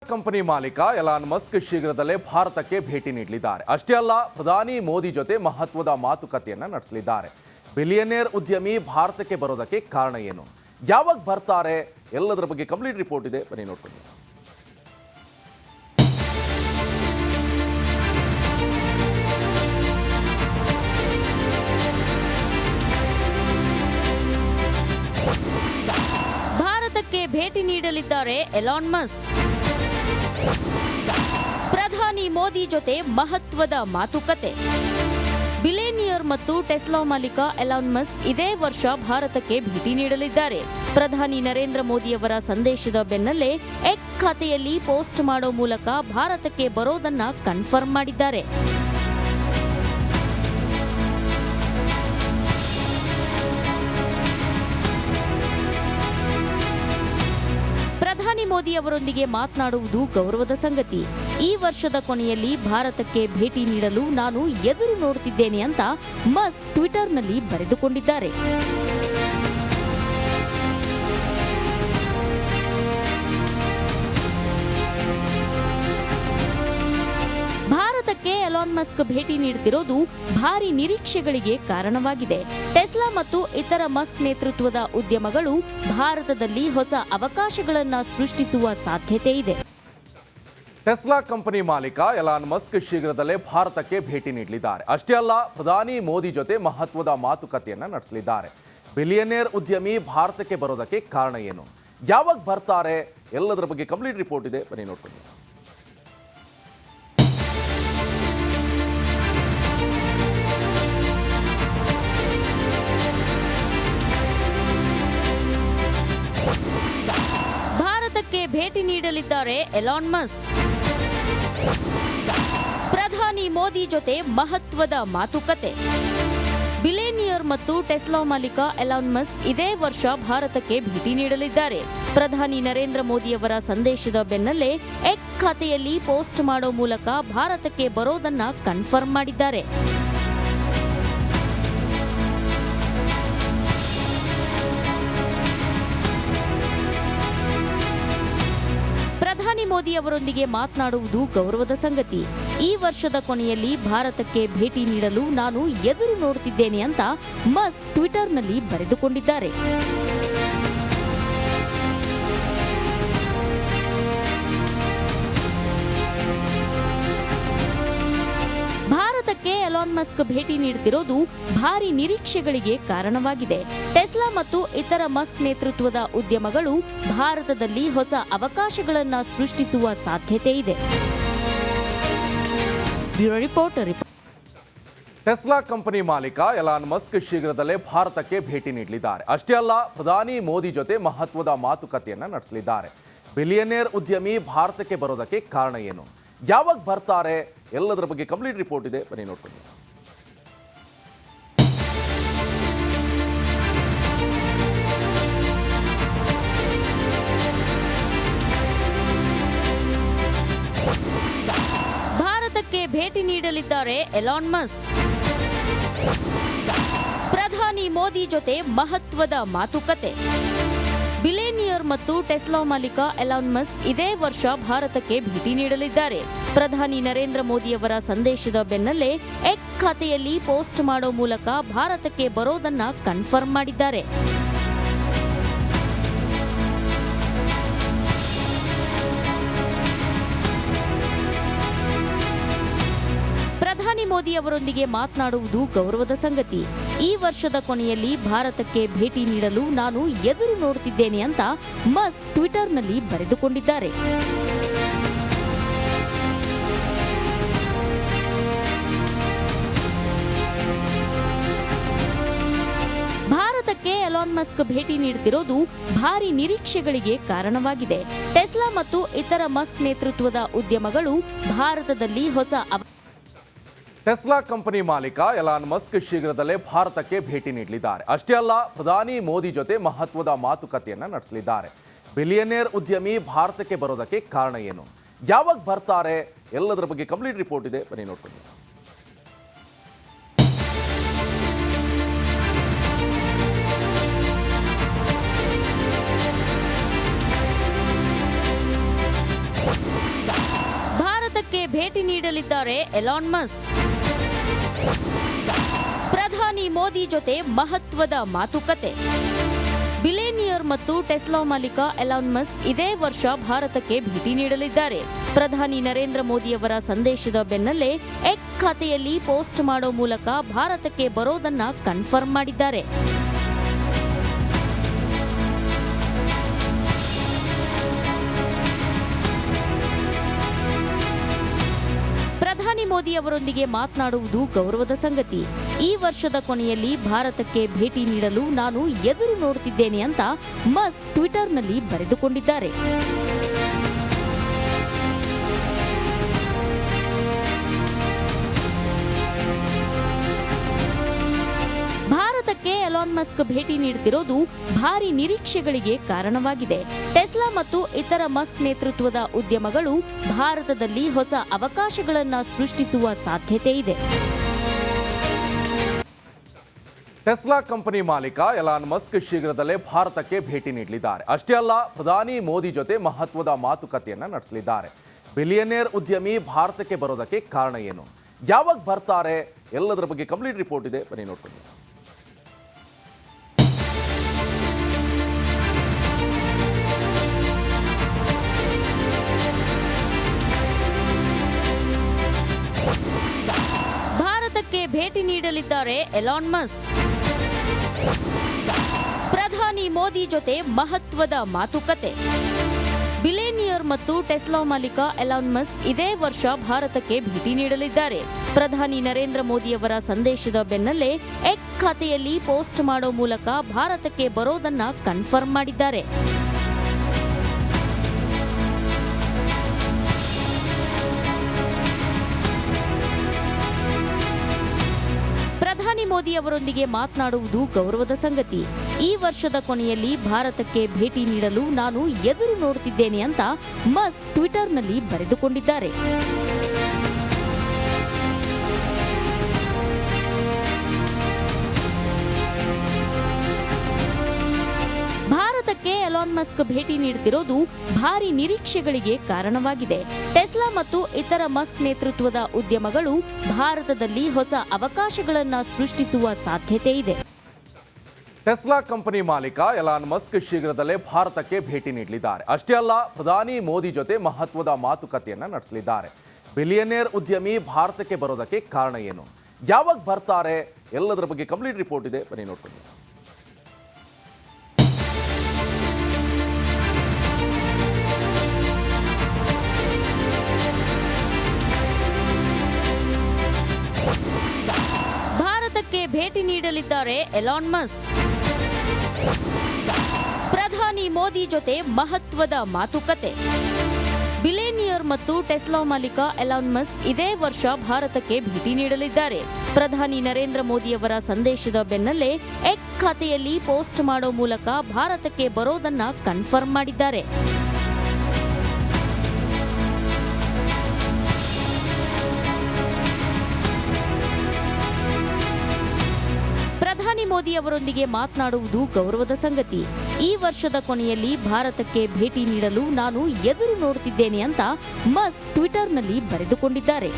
Company ಮಾಲೀಕ Elon Musk ಶೀಘ್ರದಲ್ಲೇ ಭಾರತಕ್ಕೆ ಭೇಟಿ ನೀಡಲಿದ್ದಾರೆ. ಅಷ್ಟೇ ಅಲ್ಲ, ಪ್ರಧಾನಿ ಮೋದಿ ಜೊತೆ ಮಹತ್ವದ ಮಾತುಕತೆಯನ್ನ ನಡೆಸಲಿದ್ದಾರೆ. ಬಿಲಿಯನೇರ್ ಉದ್ಯಮಿ ಭಾರತಕ್ಕೆ ಬರೋದಕ್ಕೆ ಕಾರಣ ಏನು, ಯಾವಾಗ ಬರ್ತಾರೆ, ಎಲ್ಲದರ ಬಗ್ಗೆ ಕಂಪ್ಲೀಟ್ ರಿಪೋರ್ಟ್ ಇದೆ, ಬನ್ನಿ ನೋಡ್ಕೊಂಡು. ಭಾರತಕ್ಕೆ ಭೇಟಿ ನೀಡಲಿದ್ದಾರೆ ಎಲಾನ್ ಮಸ್ಕ್. ಪ್ರಧಾನಿ ಮೋದಿ ಜೊತೆ ಮಹತ್ವದ ಮಾತುಕತೆ. ಬಿಲಿಯನಿಯರ್ ಮತ್ತು ಟೆಸ್ಲಾ ಮಾಲೀಕ ಎಲಾನ್ ಮಸ್ಕ್ ಇದೇ ವರ್ಷ ಭಾರತಕ್ಕೆ ಭೇಟಿ ನೀಡಲಿದ್ದಾರೆ. ಪ್ರಧಾನಿ ನರೇಂದ್ರ ಮೋದಿಯವರ ಸಂದೇಶದ ಬೆನ್ನಲ್ಲೇ ಎಕ್ಸ್ ಖಾತೆಯಲ್ಲಿ ಪೋಸ್ಟ್ ಮಾಡೋ ಮೂಲಕ ಭಾರತಕ್ಕೆ ಬರೋದನ್ನ ಕನ್ಫರ್ಮ್ ಮಾಡಿದ್ದಾರೆ. ಪ್ರಧಾನಿ ಮೋದಿ ಅವರೊಂದಿಗೆ ಮಾತನಾಡುವುದು ಗೌರವದ ಸಂಗತಿ. ಈ ವರ್ಷದ ಕೊನೆಯಲ್ಲಿ ಭಾರತಕ್ಕೆ ಭೇಟಿ ನೀಡಲು ನಾನು ಎದುರು ನೋಡುತ್ತಿದ್ದೇನೆ ಅಂತ ಮಸ್ಕ್ ಟ್ವಿಟರ್ನಲ್ಲಿ ಬರೆದುಕೊಂಡಿದ್ದಾರೆ. ಭಾರತಕ್ಕೆ ಎಲಾನ್ ಮಸ್ಕ್ ಭೇಟಿ ನೀಡುತ್ತಿರೋದು ಭಾರಿ ನಿರೀಕ್ಷೆಗಳಿಗೆ ಕಾರಣವಾಗಿದೆ. ಟೆಸ್ಲಾ ಮತ್ತು ಇತರ ಮಸ್ಕ್ ನೇತೃತ್ವದ ಉದ್ಯಮಗಳು ಭಾರತದಲ್ಲಿ ಹೊಸ ಅವಕಾಶಗಳನ್ನು ಸೃಷ್ಟಿಸುವ ಸಾಧ್ಯತೆ ಇದೆ. ಟೆಸ್ಲಾ ಕಂಪನಿ ಮಾಲೀಕ ಎಲಾನ್ ಮಸ್ಕ್ ಶೀಘ್ರದಲ್ಲೇ ಭಾರತಕ್ಕೆ ಭೇಟಿ ನೀಡಲಿದ್ದಾರೆ. ಅಷ್ಟೇ ಅಲ್ಲ, ಪ್ರಧಾನಿ ಮೋದಿ ಜೊತೆ ಮಹತ್ವದ ಮಾತುಕತೆಯನ್ನ ನಡೆಸಲಿದ್ದಾರೆ. ಬಿಲಿಯನೇರ್ ಉದ್ಯಮಿ ಭಾರತಕ್ಕೆ ಬರೋದಕ್ಕೆ ಕಾರಣ ಏನು, ಯಾವಾಗ ಬರ್ತಾರೆ, ಎಲ್ಲದರ ಬಗ್ಗೆ ಕಂಪ್ಲೀಟ್ ರಿಪೋರ್ಟ್ ಇದೆ, ಬನ್ನಿ ನೋಡ್ಕೊಂಡು. ಭಾರತಕ್ಕೆ ಭೇಟಿ ನೀಡಲಿದ್ದಾರೆ ಎಲಾನ್ ಮಸ್ಕ್. ಪ್ರಧಾನಿ ಮೋದಿ ಜೊತೆ ಮಹತ್ವದ ಮಾತುಕತೆ. ಬಿಲಿಯನಿಯರ್ ಮತ್ತು ಟೆಸ್ಲಾ ಮಾಲೀಕ ಎಲಾನ್ ಮಸ್ಕ್ ಇದೇ ವರ್ಷ ಭಾರತಕ್ಕೆ ಭೇಟಿ ನೀಡಲಿದ್ದಾರೆ. ಪ್ರಧಾನಿ ನರೇಂದ್ರ ಮೋದಿಯವರ ಸಂದೇಶದ ಬೆನ್ನಲ್ಲೇ ಎಕ್ಸ್ ಖಾತೆಯಲ್ಲಿ ಪೋಸ್ಟ್ ಮಾಡೋ ಮೂಲಕ ಭಾರತಕ್ಕೆ ಬರೋದನ್ನ ಕನ್ಫರ್ಮ್ ಮಾಡಿದ್ದಾರೆ. ಪ್ರಧಾನಿ ಮೋದಿ ಅವರೊಂದಿಗೆ ಮಾತನಾಡುವುದು ಗೌರವದ ಸಂಗತಿ. ಈ ವರ್ಷದ ಕೊನೆಯಲ್ಲಿ ಭಾರತಕ್ಕೆ ಭೇಟಿ ನೀಡಲು ನಾನು ಎದುರು ನೋಡುತ್ತಿದ್ದೇನೆ ಅಂತ ಮಸ್ಕ್ ಟ್ವಿಟರ್ನಲ್ಲಿ ಬರೆದುಕೊಂಡಿದ್ದಾರೆ. ಭಾರತಕ್ಕೆ ಎಲಾನ್ ಮಸ್ಕ್ ಭೇಟಿ ನೀಡುತ್ತಿರೋದು ಭಾರಿ ನಿರೀಕ್ಷೆಗಳಿಗೆ ಕಾರಣವಾಗಿದೆ. ಟೆಸ್ಲಾ ಮತ್ತು ಇತರ ಮಸ್ಕ್ ನೇತೃತ್ವದ ಉದ್ಯಮಗಳು ಭಾರತದಲ್ಲಿ ಹೊಸ ಅವಕಾಶಗಳನ್ನು ಸೃಷ್ಟಿಸುವ ಸಾಧ್ಯತೆ ಇದೆ. Bureau report. ಟೆಸ್ಲಾ ಕಂಪನಿ ಮಾಲೀಕ ಎಲಾನ್ ಮಸ್ಕ್ ಶೀಘ್ರದಲ್ಲೇ ಭಾರತಕ್ಕೆ ಭೇಟಿ ನೀಡಲಿದ್ದಾರೆ. ಅಷ್ಟೇ ಅಲ್ಲ, ಪ್ರಧಾನಿ ಮೋದಿ ಜೊತೆ ಮಹತ್ವದ ಮಾತುಕತೆಯನ್ನ ನಡೆಸಲಿದ್ದಾರೆ. ಬಿಲಿಯನೇರ್ ಉದ್ಯಮಿ ಭಾರತಕ್ಕೆ ಬರೋದಕ್ಕೆ ಕಾರಣ ಏನು, ಯಾವಾಗ ಬರ್ತಾರೆ, ಎಲ್ಲದರ ಬಗ್ಗೆ ಕಂಪ್ಲೀಟ್ ರಿಪೋರ್ಟ್ ಇದೆ, ಬನ್ನಿ ನೋಡ್ಕೊಂಡು. ಭಾರತಕ್ಕೆ ಭೇಟಿ ನೀಡಲಿದ್ದಾರೆ ಎಲಾನ್ ಮಸ್ಕ್. ಪ್ರಧಾನಿ ಮೋದಿ ಜೊತೆ ಮಹತ್ವದ ಮಾತುಕತೆ. ಬಿಲಿಯನಿಯರ್ ಮತ್ತು ಟೆಸ್ಲಾ ಮಾಲೀಕ ಎಲಾನ್ ಮಸ್ಕ್ ಇದೇ ವರ್ಷ ಭಾರತಕ್ಕೆ ಭೇಟಿ ನೀಡಲಿದ್ದಾರೆ. ಪ್ರಧಾನಿ ನರೇಂದ್ರ ಮೋದಿಯವರ ಸಂದೇಶದ ಬೆನ್ನಲ್ಲೇ ಎಕ್ಸ್ ಖಾತೆಯಲ್ಲಿ ಪೋಸ್ಟ್ ಮಾಡೋ ಮೂಲಕ ಭಾರತಕ್ಕೆ ಬರೋದನ್ನ ಕನ್ಫರ್ಮ್ ಮಾಡಿದ್ದಾರೆ. ಪ್ರಧಾನಿ ಮೋದಿ ಅವರೊಂದಿಗೆ ಮಾತನಾಡುವುದು ಗೌರವದ ಸಂಗತಿ. ಈ ವರ್ಷದ ಕೊನೆಯಲ್ಲಿ ಭಾರತಕ್ಕೆ ಭೇಟಿ ನೀಡಲು ನಾನು ಎದುರು ನೋಡುತ್ತಿದ್ದೇನೆ ಅಂತ ಮಸ್ಕ್ ಟ್ವಿಟರ್ನಲ್ಲಿ ಬರೆದುಕೊಂಡಿದ್ದಾರೆ. ಭಾರತಕ್ಕೆ ಎಲಾನ್ ಮಸ್ಕ್ ಭೇಟಿ ನೀಡುತ್ತಿರೋದು ಭಾರಿ ನಿರೀಕ್ಷೆಗಳಿಗೆ ಕಾರಣವಾಗಿದೆ. ಟೆಸ್ಲಾ ಮತ್ತು ಇತರ ಮಸ್ಕ್ ನೇತೃತ್ವದ ಉದ್ಯಮಗಳು ಭಾರತದಲ್ಲಿ ಹೊಸ ಟೆಸ್ಲಾ ಕಂಪನಿ ಮಾಲೀಕ ಎಲಾನ್ ಮಸ್ಕ್ ಶೀಘ್ರದಲ್ಲೇ ಭಾರತಕ್ಕೆ ಭೇಟಿ ನೀಡಲಿದ್ದಾರೆ. ಅಷ್ಟೇ ಅಲ್ಲ, ಪ್ರಧಾನಿ ಮೋದಿ ಜೊತೆ ಮಹತ್ವದ ಮಾತುಕತೆಯನ್ನ ನಡೆಸಲಿದ್ದಾರೆ. ಬಿಲಿಯನೇರ್ ಉದ್ಯಮಿ ಭಾರತಕ್ಕೆ ಬರೋದಕ್ಕೆ ಕಾರಣ ಏನು, ಯಾವಾಗ ಬರ್ತಾರೆ, ಎಲ್ಲದರ ಬಗ್ಗೆ ಕಂಪ್ಲೀಟ್ ರಿಪೋರ್ಟ್ ಇದೆ, ಬನ್ನಿ ನೋಡ್ಕೊಂಡು. ಭೇಟಿ ನೀಡಲಿದ್ದಾರೆ ಎಲಾನ್ ಮಸ್ಕ್. ಪ್ರಧಾನಿ ಮೋದಿ ಜೊತೆ ಮಹತ್ವದ ಮಾತುಕತೆ. ಬಿಲಿಯನಿಯರ್ ಮತ್ತು ಟೆಸ್ಲಾ ಮಾಲೀಕ ಎಲಾನ್ ಮಸ್ಕ್ ಇದೇ ವರ್ಷ ಭಾರತಕ್ಕೆ ಭೇಟಿ ನೀಡಲಿದ್ದಾರೆ. ಪ್ರಧಾನಿ ನರೇಂದ್ರ ಮೋದಿಯವರ ಸಂದೇಶದ ಬೆನ್ನಲ್ಲೇ ಎಕ್ಸ್ ಖಾತೆಯಲ್ಲಿ ಪೋಸ್ಟ್ ಮಾಡೋ ಮೂಲಕ ಭಾರತಕ್ಕೆ ಬರೋದನ್ನ ಕನ್ಫರ್ಮ್ ಮಾಡಿದ್ದಾರೆ. ಪ್ರಧಾನಿ ಮೋದಿ ಅವರೊಂದಿಗೆ ಮಾತನಾಡುವುದು ಗೌರವದ ಸಂಗತಿ. ಈ ವರ್ಷದ ಕೊನೆಯಲ್ಲಿ ಭಾರತಕ್ಕೆ ಭೇಟಿ ನೀಡಲು ನಾನು ಎದುರು ನೋಡುತ್ತಿದ್ದೇನೆ ಅಂತ ಮಸ್ಕ್ ಟ್ವಿಟರ್ನಲ್ಲಿ ಬರೆದುಕೊಂಡಿದ್ದಾರೆ. ಭಾರತಕ್ಕೆ ಎಲಾನ್ ಮಸ್ಕ್ ಭೇಟಿ ನೀಡುತ್ತಿರೋದು ಭಾರಿ ನಿರೀಕ್ಷೆಗಳಿಗೆ ಕಾರಣವಾಗಿದೆ. ಟೆಸ್ಲಾ ಮತ್ತು ಇತರ ಮಸ್ಕ್ ನೇತೃತ್ವದ ಉದ್ಯಮಗಳು ಭಾರತದಲ್ಲಿ ಹೊಸ ಅವಕಾಶಗಳನ್ನು ಸೃಷ್ಟಿಸುವ ಸಾಧ್ಯತೆ ಇದೆ. ಟೆಸ್ಲಾ ಕಂಪನಿ ಮಾಲೀಕ ಎಲಾನ್ ಮಸ್ಕ್ ಶೀಘ್ರದಲ್ಲೇ ಭಾರತಕ್ಕೆ ಭೇಟಿ ನೀಡಲಿದ್ದಾರೆ. ಅಷ್ಟೇ ಅಲ್ಲ, ಪ್ರಧಾನಿ ಮೋದಿ ಜೊತೆ ಮಹತ್ವದ ಮಾತುಕತೆಯನ್ನ ನಡೆಸಲಿದ್ದಾರೆ. ಬಿಲಿಯನೇರ್ ಉದ್ಯಮಿ ಭಾರತಕ್ಕೆ ಬರೋದಕ್ಕೆ ಕಾರಣ ಏನು, ಯಾವಾಗ ಬರ್ತಾರೆ, ಎಲ್ಲದರ ಬಗ್ಗೆ ಕಂಪ್ಲೀಟ್ ರಿಪೋರ್ಟ್ ಇದೆ, ಬನ್ನಿ ನೋಡ್ಕೊಂಡು. ಭಾರತಕ್ಕೆ ಭೇಟಿ ನೀಡಲಿದ್ದಾರೆ ಎಲಾನ್ ಮಸ್ಕ್. ಪ್ರಧಾನಿ ಮೋದಿ ಜೊತೆ ಮಹತ್ವದ ಮಾತುಕತೆ. ಬಿಲಿಯನಿಯರ್ ಮತ್ತು ಟೆಸ್ಲಾ ಮಾಲೀಕ ಎಲಾನ್ ಮಸ್ಕ್ ಇದೇ ವರ್ಷ ಭಾರತಕ್ಕೆ ಭೇಟಿ ನೀಡಲಿದ್ದಾರೆ. ಪ್ರಧಾನಿ ನರೇಂದ್ರ ಮೋದಿಯವರ ಸಂದೇಶದ ಬೆನ್ನಲ್ಲೇ ಎಕ್ಸ್ ಖಾತೆಯಲ್ಲಿ ಪೋಸ್ಟ್ ಮಾಡೋ ಮೂಲಕ ಭಾರತಕ್ಕೆ ಬರೋದನ್ನ ಕನ್ಫರ್ಮ್ ಮಾಡಿದ್ದಾರೆ. ಪ್ರಧಾನಿ ಮೋದಿ ಅವರೊಂದಿಗೆ ಮಾತನಾಡುವುದು ಗೌರವದ ಸಂಗತಿ. ಈ ವರ್ಷದ ಕೊನೆಯಲ್ಲಿ ಭಾರತಕ್ಕೆ ಭೇಟಿ ನೀಡಲು ನಾನು ಎದುರು ನೋಡುತ್ತಿದ್ದೇನೆ ಅಂತ ಮಸ್ಕ್ ಟ್ವಿಟರ್ನಲ್ಲಿ ಬರೆದುಕೊಂಡಿದ್ದಾರೆ. ಭಾರತಕ್ಕೆ ಎಲಾನ್ ಮಸ್ಕ್ ಭೇಟಿ ನೀಡುತ್ತಿರೋದು ಭಾರಿ ನಿರೀಕ್ಷೆಗಳಿಗೆ ಕಾರಣವಾಗಿದೆ. ಟೆಸ್ಲಾ ಮತ್ತು ಇತರ ಮಸ್ಕ್ ನೇತೃತ್ವದ ಉದ್ಯಮಗಳು ಭಾರತದಲ್ಲಿ ಹೊಸ ಅವಕಾಶಗಳನ್ನು ಸೃಷ್ಟಿಸುವ ಸಾಧ್ಯತೆ ಇದೆ. ಟೆಸ್ಲಾ ಕಂಪನಿ ಮಾಲೀಕ ಎಲಾನ್ ಮಸ್ಕ್ ಶೀಘ್ರದಲ್ಲೇ ಭಾರತಕ್ಕೆ ಭೇಟಿ ನೀಡಲಿದ್ದಾರೆ. ಅಷ್ಟೇ ಅಲ್ಲ, ಪ್ರಧಾನಿ ಮೋದಿ ಜೊತೆ ಮಹತ್ವದ ಮಾತುಕತೆಯನ್ನ ನಡೆಸಲಿದ್ದಾರೆ. ಬಿಲಿಯನೇರ್ ಉದ್ಯಮಿ ಭಾರತಕ್ಕೆ ಬರೋದಕ್ಕೆ ಕಾರಣ ಏನು, ಯಾವಾಗ ಬರ್ತಾರೆ, ಎಲ್ಲದರ ಬಗ್ಗೆ ಕಂಪ್ಲೀಟ್ ರಿಪೋರ್ಟ್ ಇದೆ, ಬನ್ನಿ ನೋಡ್ಕೊಂಡು. ಭಾರತಕ್ಕೆ ಭೇಟಿ ನೀಡಲಿದ್ದಾರೆ ಎಲಾನ್ ಮಸ್ಕ್. ಪ್ರಧಾನಿ ಮೋದಿ ಜೊತೆ ಮಹತ್ವದ ಮಾತುಕತೆ. ಬಿಲಿಯನಿಯರ್ ಮತ್ತು ಟೆಸ್ಲಾ ಮಾಲೀಕ ಎಲಾನ್ ಮಸ್ಕ್ ಇದೇ ವರ್ಷ ಭಾರತಕ್ಕೆ ಭೇಟಿ ನೀಡಲಿದ್ದಾರೆ. ಪ್ರಧಾನಿ ನರೇಂದ್ರ ಮೋದಿಯವರ ಸಂದೇಶದ ಬೆನ್ನಲ್ಲೇ ಎಕ್ಸ್ ಖಾತೆಯಲ್ಲಿ ಪೋಸ್ಟ್ ಮಾಡೋ ಮೂಲಕ ಭಾರತಕ್ಕೆ ಬರೋದನ್ನ ಕನ್ಫರ್ಮ್ ಮಾಡಿದ್ದಾರೆ. ಪ್ರಧಾನಿ ಮೋದಿ ಅವರೊಂದಿಗೆ ಮಾತನಾಡುವುದು ಗೌರವದ ಸಂಗತಿ. ಈ ವರ್ಷದ ಕೊನೆಯಲ್ಲಿ ಭಾರತಕ್ಕೆ ಭೇಟಿ ನೀಡಲು ನಾನು ಎದುರು ನೋಡುತ್ತಿದ್ದೇನೆ ಅಂತ ಮಸ್ಕ್ ಟ್ವಿಟರ್ನಲ್ಲಿ ಬರೆದುಕೊಂಡಿದ್ದಾರೆ.